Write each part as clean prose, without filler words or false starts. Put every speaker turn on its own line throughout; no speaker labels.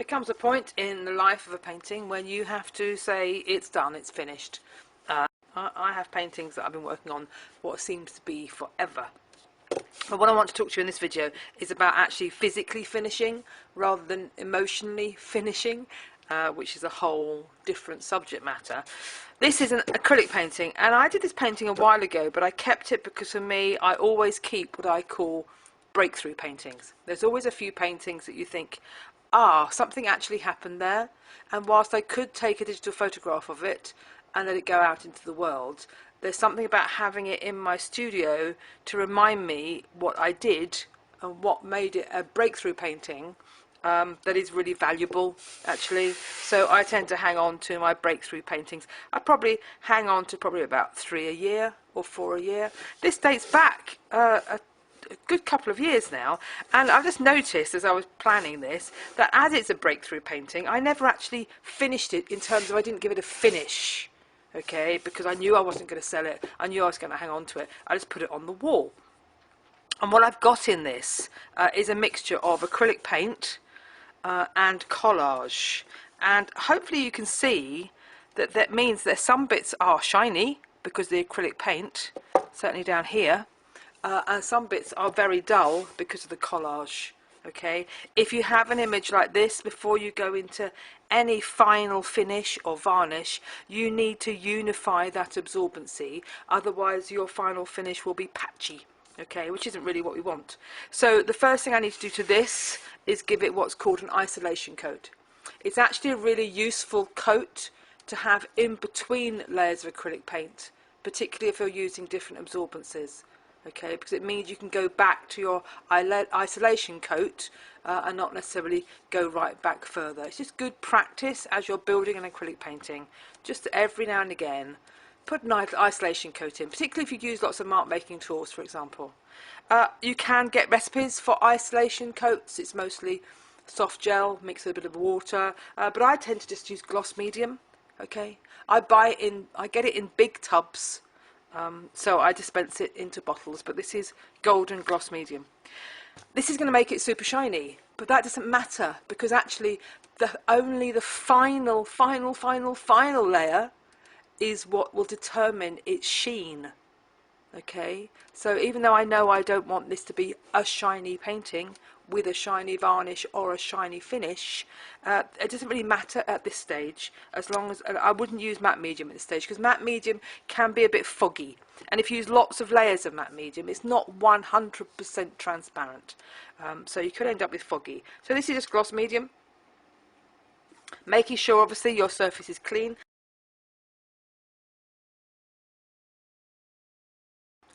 There comes a point in the life of a painting when you have to say it's done, it's finished. I have paintings that I've been working on what seems to be forever. But what I want to talk to you in this video is about actually physically finishing rather than emotionally finishing, which is a whole different subject matter. This is an acrylic painting, and I did this painting a while ago, but I kept it because for me, I always keep what I call breakthrough paintings. There's always a few paintings that you think, something actually happened there, and whilst I could take a digital photograph of it and let it go out into the world, there's something about having it in my studio to remind me what I did and what made it a breakthrough painting that is really valuable, actually. So I tend to hang on to my breakthrough paintings. I probably hang on to about 3 a year or 4 a year. This dates back a good couple of years now, and I've just noticed as I was planning this that as it's a breakthrough painting, I never actually finished it in terms of I didn't give it a finish, okay, because I knew I wasn't going to sell it. I knew I was going to hang on to it. I just put it on the wall. And what I've got in this is a mixture of acrylic paint and collage, and hopefully you can see that that means that some bits are shiny because the acrylic paint, certainly down here, and some bits are very dull because of the collage. Okay, if you have an image like this, before you go into any final finish or varnish, you need to unify that absorbency, otherwise your final finish will be patchy, okay, which isn't really what we want. So the first thing I need to do to this is give it what's called an isolation coat. It's actually a really useful coat to have in between layers of acrylic paint, particularly if you're using different absorbencies. Okay, because it means you can go back to your isolation coat and not necessarily go right back further. It's just good practice as you're building an acrylic painting. Just every now and again, put an isolation coat in, particularly if you use lots of mark making tools, for example. You can get recipes for isolation coats. It's mostly soft gel mixed with a bit of water, but I tend to just use gloss medium. Okay, I get it in big tubs. So I dispense it into bottles, but this is golden gloss medium. This is going to make it super shiny, but that doesn't matter because actually only the final layer is what will determine its sheen. Okay, so even though I know I don't want this to be a shiny painting with a shiny varnish or a shiny finish, it doesn't really matter at this stage, as long as I wouldn't use matte medium at this stage, because matte medium can be a bit foggy, and if you use lots of layers of matte medium, it's not 100% transparent, so you could end up with foggy. So this is just gloss medium, making sure obviously your surface is clean.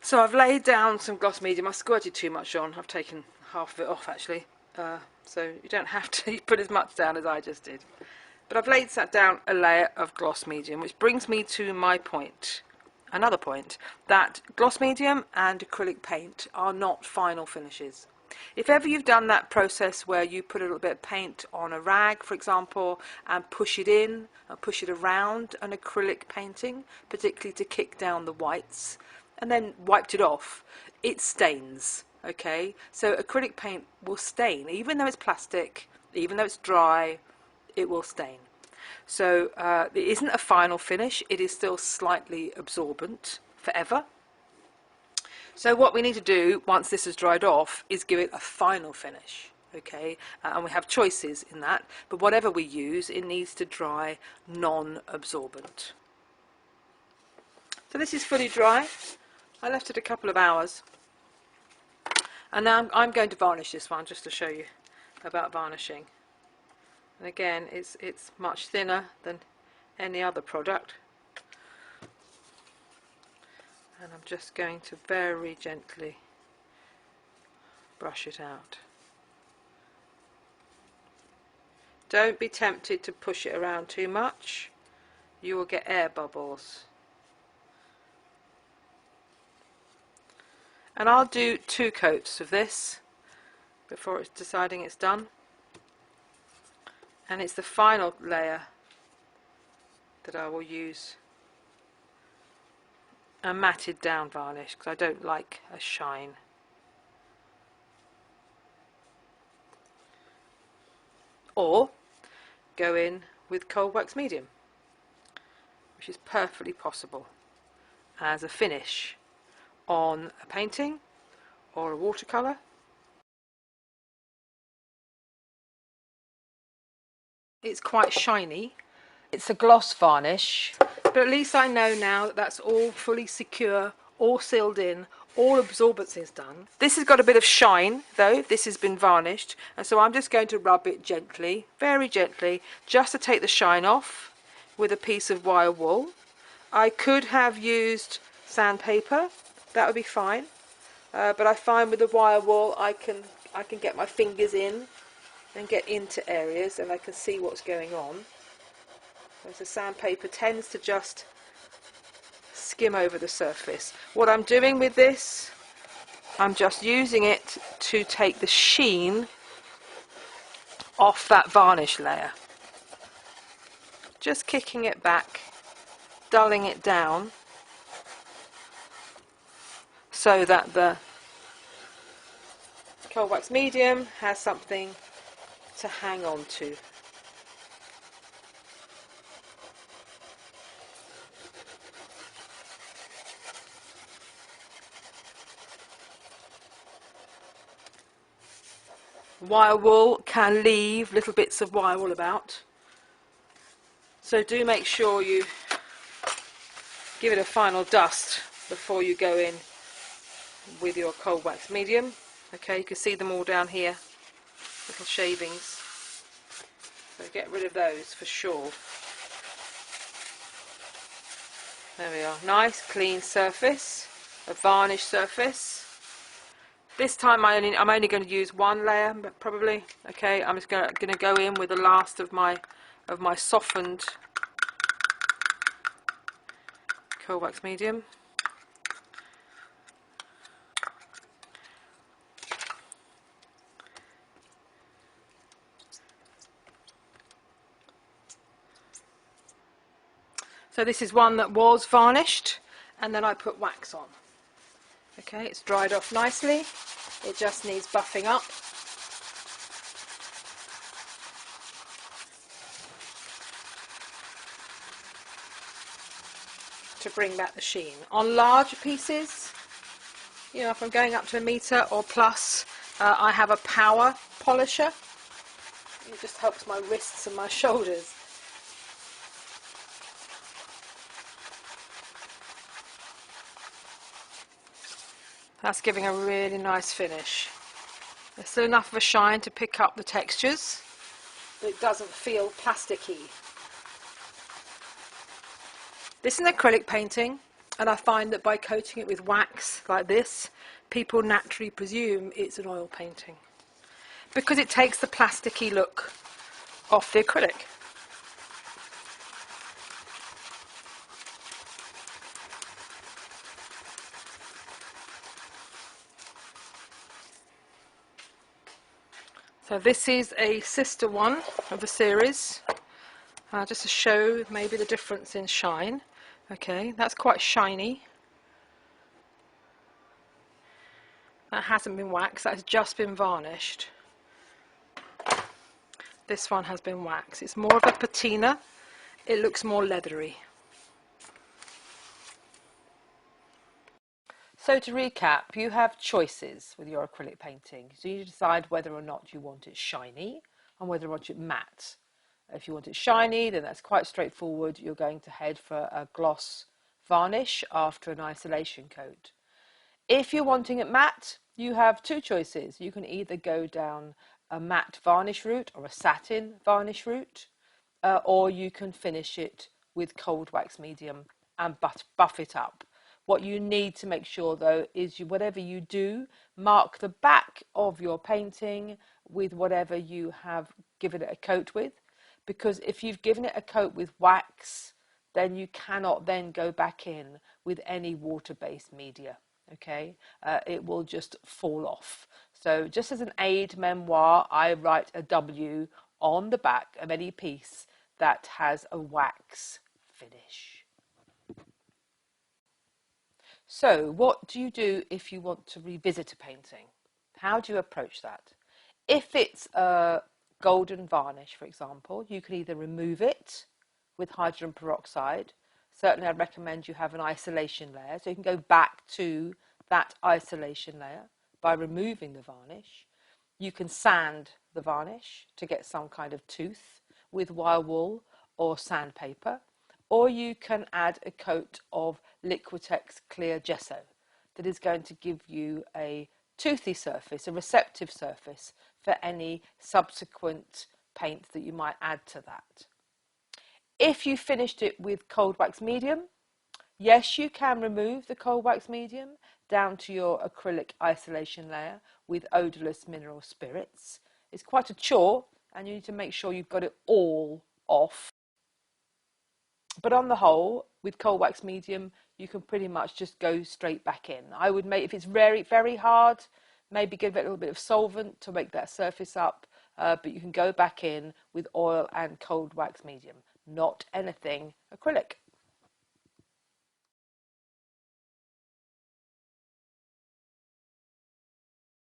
So I've laid down some gloss medium. I squirted too much on. I've taken half of it off actually, so you don't have to put as much down as I just did. But I've laid down a layer of gloss medium, which brings me to my point, another point, that gloss medium and acrylic paint are not final finishes. If ever you've done that process where you put a little bit of paint on a rag, for example, and push it in and push it around an acrylic painting, particularly to kick down the whites, and then wiped it off, it stains. Okay, so acrylic paint will stain, even though it's plastic, even though it's dry, it will stain. So it isn't a final finish, it is still slightly absorbent forever. So what we need to do once this has dried off is give it a final finish. Okay, and we have choices in that, but whatever we use, it needs to dry non-absorbent. So this is fully dry. I left it a couple of hours, and now I'm going to varnish this one just to show you about varnishing. And again, it's much thinner than any other product, and I'm just going to very gently brush it out. Don't be tempted to push it around too much, you will get air bubbles. And I'll do 2 coats of this before it's deciding it's done. And it's the final layer that I will use a matted down varnish, because I don't like a shine. Or go in with cold wax medium, which is perfectly possible as a finish on a painting or a watercolour. It's quite shiny. It's a gloss varnish, but at least I know now that that's all fully secure, all sealed in, all absorbance is done. This has got a bit of shine though, this has been varnished, and so I'm just going to rub it gently, very gently, just to take the shine off with a piece of wire wool. I could have used sandpaper, that would be fine, but I find with the wire wool I can get my fingers in and get into areas and I can see what's going on. Whereas the sandpaper tends to just skim over the surface. What I'm doing with this, I'm just using it to take the sheen off that varnish layer. Just kicking it back, dulling it down so that the cold wax medium has something to hang on to. Wire wool can leave little bits of wire wool about, so do make sure you give it a final dust before you go in with your cold wax medium. Okay, you can see them all down here, little shavings, so get rid of those for sure. There we are, nice clean surface, a varnish surface. This time I'm only going to use one layer, probably. Okay, I'm just going to go in with the last of my softened cold wax medium. So this is one that was varnished, and then I put wax on. Okay, it's dried off nicely. It just needs buffing up. To bring back the sheen. On larger pieces, you know, if I'm going up to 1 metre or plus, I have a power polisher. It just helps my wrists and my shoulders. That's giving a really nice finish. There's still enough of a shine to pick up the textures, but it doesn't feel plasticky. This is an acrylic painting, and I find that by coating it with wax like this, people naturally presume it's an oil painting because it takes the plasticky look off the acrylic. So this is a sister one of the series, just to show maybe the difference in shine. Okay, that's quite shiny. That hasn't been waxed, that's just been varnished. This one has been waxed. It's more of a patina, it looks more leathery. So to recap, you have choices with your acrylic painting. So you decide whether or not you want it shiny and whether or not it matte. If you want it shiny, then that's quite straightforward. You're going to head for a gloss varnish after an isolation coat. If you're wanting it matte, you have two choices. You can either go down a matte varnish route or a satin varnish route, or you can finish it with cold wax medium and buff it up. What you need to make sure though is whatever you do, mark the back of your painting with whatever you have given it a coat with, because if you've given it a coat with wax, then you cannot then go back in with any water-based media. Okay, it will just fall off. So just as an aid memoir, I write a W on the back of any piece that has a wax finish. So what do you do if you want to revisit a painting? How do you approach that? If it's a golden varnish, for example, you can either remove it with hydrogen peroxide. Certainly I'd recommend you have an isolation layer, so you can go back to that isolation layer by removing the varnish. You can sand the varnish to get some kind of tooth with wire wool or sandpaper, or you can add a coat of Liquitex clear gesso that is going to give you a toothy surface, a receptive surface for any subsequent paint that you might add to that. If you finished it with cold wax medium, yes, you can remove the cold wax medium down to your acrylic isolation layer with odorless mineral spirits. It's quite a chore and you need to make sure you've got it all off. But on the whole, with cold wax medium, you can pretty much just go straight back in. I would make, if it's very, very hard, maybe give it a little bit of solvent to make that surface up, but you can go back in with oil and cold wax medium, not anything acrylic.